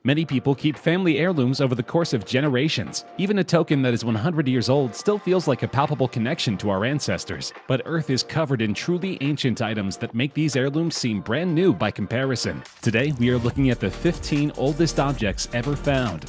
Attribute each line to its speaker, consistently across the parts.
Speaker 1: Many people keep family heirlooms over the course of generations. Even a token that is 100 years old still feels like a palpable connection to our ancestors. But Earth is covered in truly ancient items that make these heirlooms seem brand new by comparison. Today, we are looking at the 15 oldest objects ever found.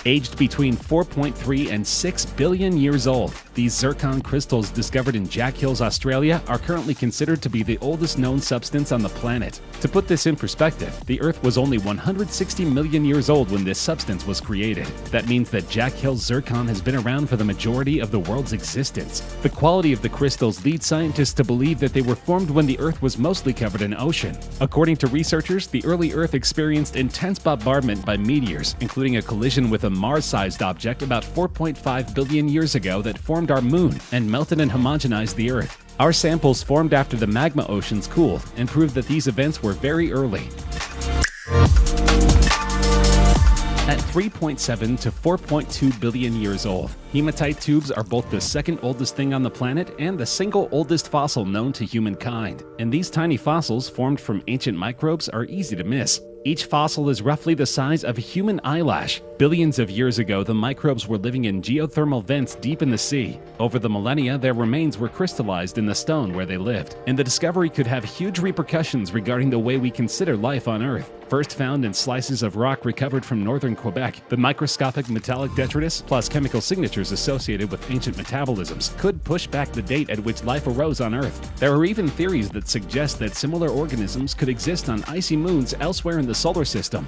Speaker 1: Aged between 4.3 and 6 billion years old, these zircon crystals discovered in Jack Hills, Australia are currently considered to be the oldest known substance on the planet. To put this in perspective, the Earth was only 160 million years old when this substance was created. That means that Jack Hills zircon has been around for the majority of the world's existence. The quality of the crystals leads scientists to believe that they were formed when the Earth was mostly covered in ocean. According to researchers, the early Earth experienced intense bombardment by meteors, including a collision with a Mars-sized object about 4.5 billion years ago that formed our moon and melted and homogenized the Earth. Our samples formed after the magma oceans cooled and proved that these events were very early. At 3.7 to 4.2 billion years old, hematite tubes are both the second oldest thing on the planet and the single oldest fossil known to humankind. And these tiny fossils formed from ancient microbes are easy to miss. Each fossil is roughly the size of a human eyelash. Billions of years ago, the microbes were living in geothermal vents deep in the sea. Over the millennia, their remains were crystallized in the stone where they lived, and the discovery could have huge repercussions regarding the way we consider life on Earth. First found in slices of rock recovered from northern Quebec, the microscopic metallic detritus, plus chemical signatures associated with ancient metabolisms, could push back the date at which life arose on Earth. There are even theories that suggest that similar organisms could exist on icy moons elsewhere in the solar system.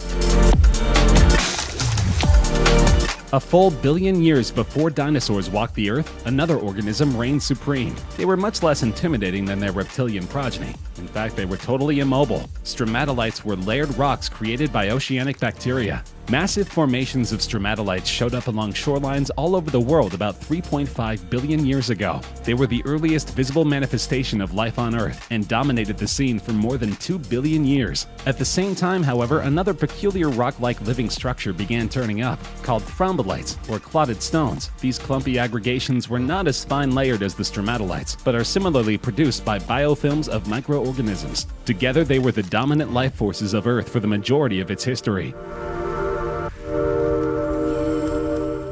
Speaker 1: A full billion years before dinosaurs walked the Earth, another organism reigned supreme. They were much less intimidating than their reptilian progeny. In fact, they were totally immobile. Stromatolites were layered rocks created by oceanic bacteria. Massive formations of stromatolites showed up along shorelines all over the world about 3.5 billion years ago. They were the earliest visible manifestation of life on Earth and dominated the scene for more than 2 billion years. At the same time, however, another peculiar rock-like living structure began turning up, called thrombolites, or clotted stones. These clumpy aggregations were not as fine layered as the stromatolites, but are similarly produced by biofilms of microorganisms. Together, they were the dominant life forces of Earth for the majority of its history.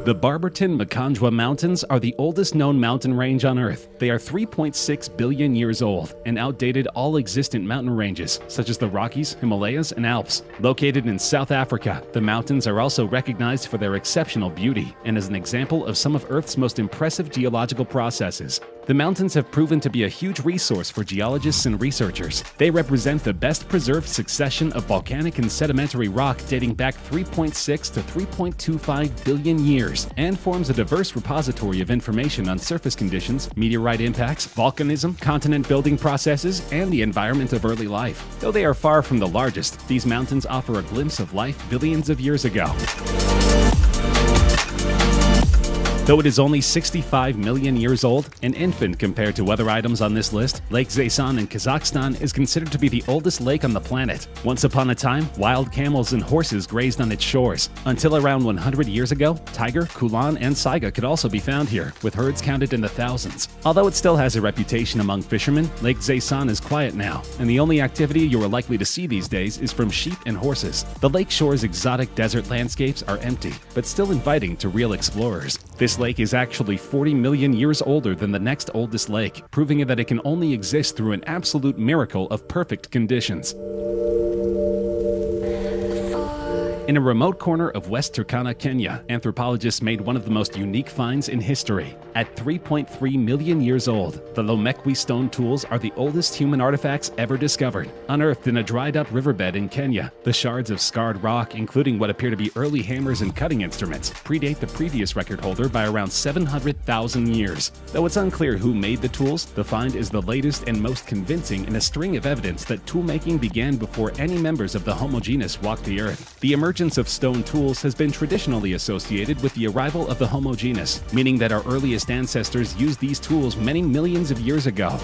Speaker 1: The Barberton-McConjoa Mountains are the oldest known mountain range on Earth. They are 3.6 billion years old and outdated all existent mountain ranges, such as the Rockies, Himalayas, and Alps. Located in South Africa, the mountains are also recognized for their exceptional beauty and as an example of some of Earth's most impressive geological processes. The mountains have proven to be a huge resource for geologists and researchers. They represent the best preserved succession of volcanic and sedimentary rock dating back 3.6 to 3.25 billion years and forms a diverse repository of information on surface conditions, meteorite impacts, volcanism, continent building processes, and the environment of early life. Though they are far from the largest, these mountains offer a glimpse of life billions of years ago. Though it is only 65 million years old, an infant compared to other items on this list, Lake Zaysan in Kazakhstan is considered to be the oldest lake on the planet. Once upon a time, wild camels and horses grazed on its shores. Until around 100 years ago, tiger, kulan, and saiga could also be found here, with herds counted in the thousands. Although it still has a reputation among fishermen, Lake Zaysan is quiet now, and the only activity you are likely to see these days is from sheep and horses. The lake shore's exotic desert landscapes are empty, but still inviting to real explorers. This lake is actually 40 million years older than the next oldest lake, proving that it can only exist through an absolute miracle of perfect conditions. In a remote corner of West Turkana, Kenya, anthropologists made one of the most unique finds in history. At 3.3 million years old, the Lomekwi stone tools are the oldest human artifacts ever discovered. Unearthed in a dried-up riverbed in Kenya, the shards of scarred rock, including what appear to be early hammers and cutting instruments, predate the previous record holder by around 700,000 years. Though it's unclear who made the tools, the find is the latest and most convincing in a string of evidence that toolmaking began before any members of the Homo genus walked the Earth. The emergence of stone tools has been traditionally associated with the arrival of the Homo genus, meaning that our earliest ancestors used these tools many millions of years ago.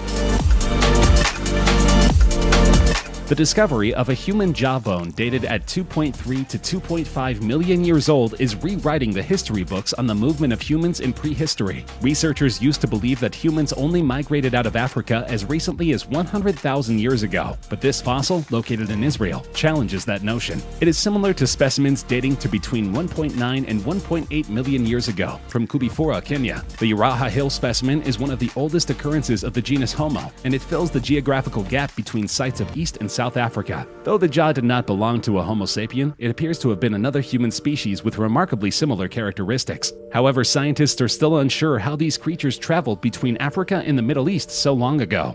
Speaker 1: The discovery of a human jawbone dated at 2.3 to 2.5 million years old is rewriting the history books on the movement of humans in prehistory. Researchers used to believe that humans only migrated out of Africa as recently as 100,000 years ago, but this fossil, located in Israel, challenges that notion. It is similar to specimens dating to between 1.9 and 1.8 million years ago from Kubifora, Kenya. The Uraha Hill specimen is one of the oldest occurrences of the genus Homo, and it fills the geographical gap between sites of East and South Africa. Though the jaw did not belong to a Homo sapien, it appears to have been another human species with remarkably similar characteristics. However, scientists are still unsure how these creatures traveled between Africa and the Middle East so long ago.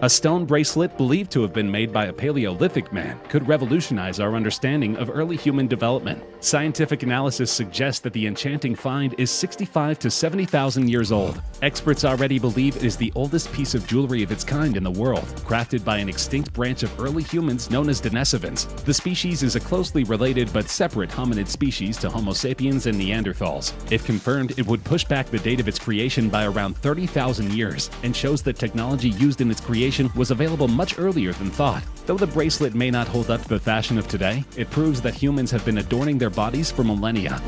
Speaker 1: A stone bracelet believed to have been made by a Paleolithic man could revolutionize our understanding of early human development. Scientific analysis suggests that the enchanting find is 65 to 70,000 years old. Experts already believe it is the oldest piece of jewelry of its kind in the world, crafted by an extinct branch of early humans known as Denisovans. The species is a closely related but separate hominid species to Homo sapiens and Neanderthals. If confirmed, it would push back the date of its creation by around 30,000 years and shows that technology used in its creation was available much earlier than thought. Though the bracelet may not hold up to the fashion of today, it proves that humans have been adorning their bodies for millennia.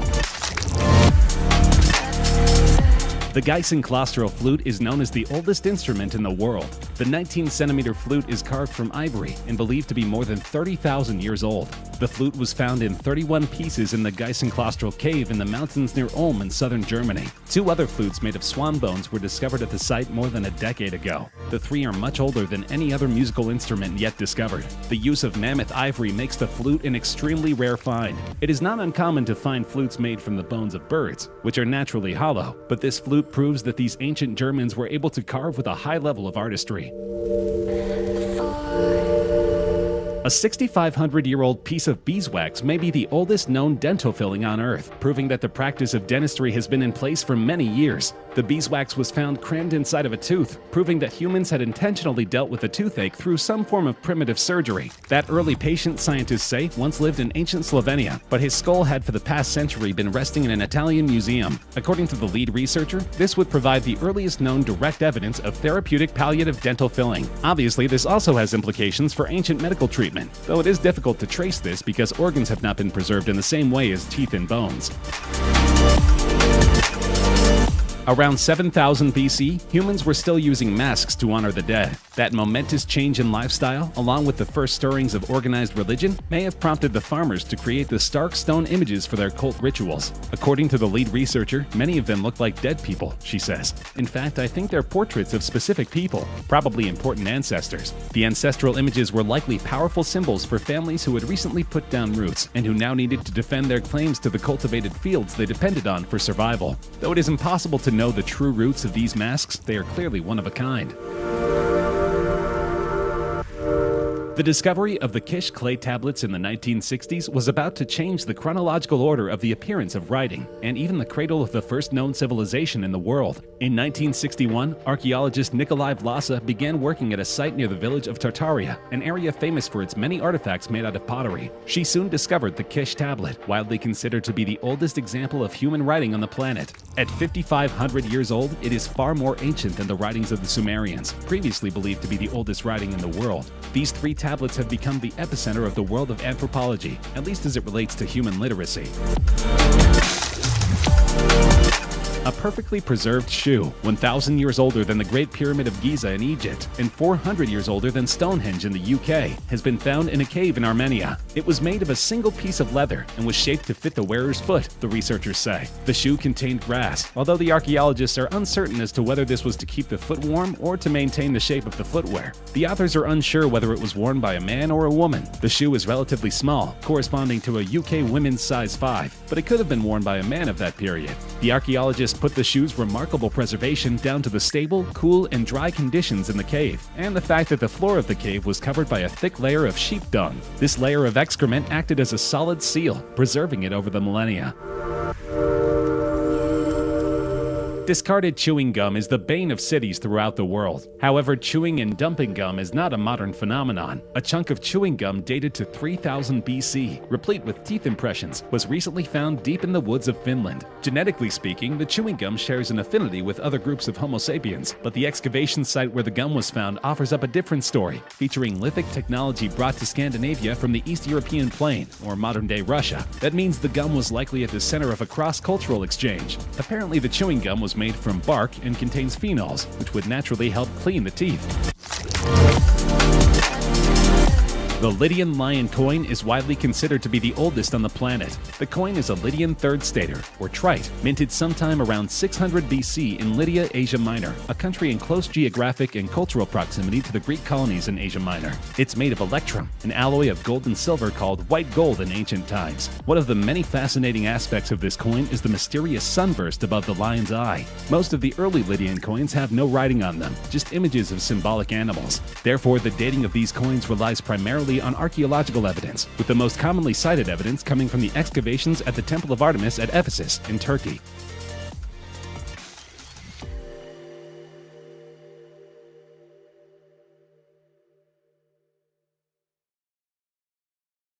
Speaker 1: The Geisen-Klostro flute is known as the oldest instrument in the world. The 19-centimeter flute is carved from ivory and believed to be more than 30,000 years old. The flute was found in 31 pieces in the Geisen-Klostro cave in the mountains near Ulm in southern Germany. 2 other flutes made of swan bones were discovered at the site more than a decade ago. The 3 are much older than any other musical instrument yet discovered. The use of mammoth ivory makes the flute an extremely rare find. It is not uncommon to find flutes made from the bones of birds, which are naturally hollow, but this flute proves that these ancient Germans were able to carve with a high level of artistry. A 6,500-year-old piece of beeswax may be the oldest known dental filling on Earth, proving that the practice of dentistry has been in place for many years. The beeswax was found crammed inside of a tooth, proving that humans had intentionally dealt with a toothache through some form of primitive surgery. That early patient, scientists say, once lived in ancient Slovenia, but his skull had for the past century been resting in an Italian museum. According to the lead researcher, this would provide the earliest known direct evidence of therapeutic palliative dental filling. Obviously, this also has implications for ancient medical treatment, though it is difficult to trace this because organs have not been preserved in the same way as teeth and bones. Around 7000 BC, humans were still using masks to honor the dead. That momentous change in lifestyle, along with the first stirrings of organized religion, may have prompted the farmers to create the stark stone images for their cult rituals. According to the lead researcher, many of them look like dead people, she says. In fact, I think they're portraits of specific people, probably important ancestors. The ancestral images were likely powerful symbols for families who had recently put down roots and who now needed to defend their claims to the cultivated fields they depended on for survival. Though it is impossible to know the true roots of these masks, they are clearly one of a kind. The discovery of the Kish clay tablets in the 1960s was about to change the chronological order of the appearance of writing, and even the cradle of the first known civilization in the world. In 1961, archaeologist Nikolai Vlasa began working at a site near the village of Tartaria, an area famous for its many artifacts made out of pottery. She soon discovered the Kish tablet, widely considered to be the oldest example of human writing on the planet. At 5,500 years old, it is far more ancient than the writings of the Sumerians, previously believed to be the oldest writing in the world. These 3 tablets have become the epicenter of the world of anthropology, at least as it relates to human literacy. A perfectly preserved shoe, 1,000 years older than the Great Pyramid of Giza in Egypt and 400 years older than Stonehenge in the UK, has been found in a cave in Armenia. It was made of a single piece of leather and was shaped to fit the wearer's foot, the researchers say. The shoe contained grass, although the archaeologists are uncertain as to whether this was to keep the foot warm or to maintain the shape of the footwear. The authors are unsure whether it was worn by a man or a woman. The shoe is relatively small, corresponding to a UK women's size 5, but it could have been worn by a man of that period. The archaeologists put the shoe's remarkable preservation down to the stable, cool, and dry conditions in the cave, and the fact that the floor of the cave was covered by a thick layer of sheep dung. This layer of excrement acted as a solid seal, preserving it over the millennia. Discarded chewing gum is the bane of cities throughout the world. However, chewing and dumping gum is not a modern phenomenon. A chunk of chewing gum dated to 3000 BC, replete with teeth impressions, was recently found deep in the woods of Finland. Genetically speaking, the chewing gum shares an affinity with other groups of Homo sapiens, but the excavation site where the gum was found offers up a different story, featuring lithic technology brought to Scandinavia from the East European plain, or modern-day Russia. That means the gum was likely at the center of a cross-cultural exchange. Apparently, the chewing gum was made from bark and contains phenols, which would naturally help clean the teeth. The Lydian lion coin is widely considered to be the oldest on the planet. The coin is a Lydian third stater, or trite, minted sometime around 600 BC in Lydia, Asia Minor, a country in close geographic and cultural proximity to the Greek colonies in Asia Minor. It's made of electrum, an alloy of gold and silver called white gold in ancient times. One of the many fascinating aspects of this coin is the mysterious sunburst above the lion's eye. Most of the early Lydian coins have no writing on them, just images of symbolic animals. Therefore, the dating of these coins relies primarily on archaeological evidence, with the most commonly cited evidence coming from the excavations at the Temple of Artemis at Ephesus in Turkey.